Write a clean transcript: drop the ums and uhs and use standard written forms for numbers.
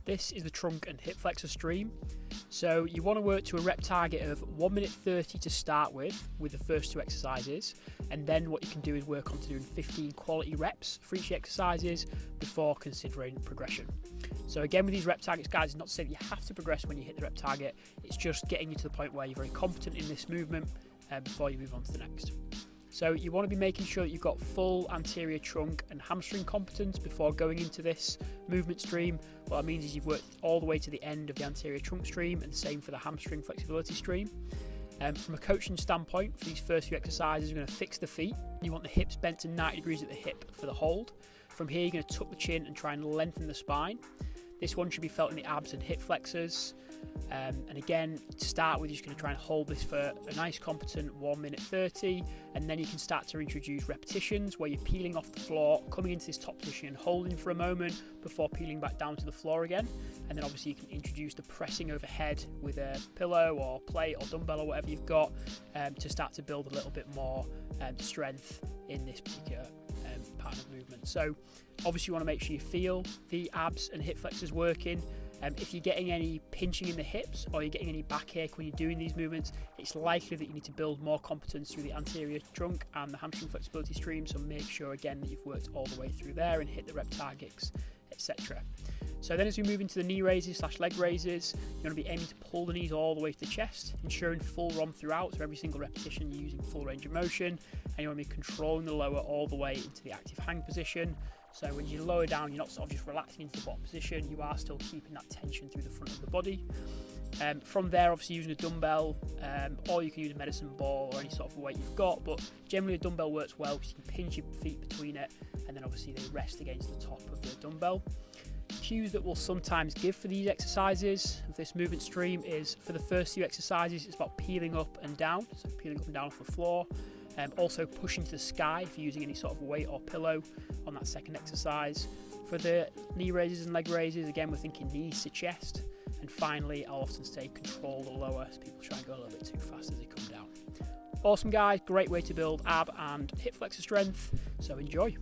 This is the trunk and hip flexor stream. So you want to work to a rep target of 1 minute 30 to start with the first 2 exercises, and then what you can do is work on to doing 15 quality reps for each exercises before considering progression. So again, with these rep targets, guys, it's not to say that you have to progress when you hit the rep target, it's just getting you to the point where you're very competent in this movement before you move on to the next. So you want to be making sure that you've got full anterior trunk and hamstring competence before going into this movement stream. What that means is you've worked all the way to the end of the anterior trunk stream, and same for the hamstring flexibility stream. From a coaching standpoint, for these first few exercises, we're going to fix the feet. You want the hips bent to 90 degrees at the hip for the hold. From here, you're going to tuck the chin and try and lengthen the spine. This one should be felt in the abs and hip flexors. And again, to start with, you're just going to try and hold this for a nice competent 1 minute 30, and then you can start to introduce repetitions where you're peeling off the floor, coming into this top position and holding for a moment before peeling back down to the floor again. And then obviously you can introduce the pressing overhead with a pillow or plate or dumbbell or whatever you've got to start to build a little bit more strength in this particular part of movement. So obviously you want to make sure you feel the abs and hip flexors working. If you're getting any pinching in the hips or you're getting any backache when you're doing these movements, it's likely that you need to build more competence through the anterior trunk and the hamstring flexibility stream. So make sure again that you've worked all the way through there and hit the rep targets, etc. So then as we move into the knee raises / leg raises, you want to be aiming to pull the knees all the way to the chest, ensuring full ROM throughout. So every single repetition you're using full range of motion, and you want to be controlling the lower all the way into the active hang position. So when you lower down, you're not sort of just relaxing into the bottom position, you are still keeping that tension through the front of the body. From there, obviously using a dumbbell, or you can use a medicine ball or any sort of weight you've got, but generally a dumbbell works well because you can pinch your feet between it, and then obviously they rest against the top of the dumbbell. Cues that we'll sometimes give for these exercises of this movement stream is, for the first few exercises, it's about peeling up and down, so peeling up and down off the floor. Also pushing to the sky if you're using any sort of weight or pillow on that second exercise. For the knee raises and leg raises, again, we're thinking knees to chest. And finally, I'll often say control the lower, so people try and go a little bit too fast as they come down. Awesome, guys. Great way to build ab and hip flexor strength. So enjoy.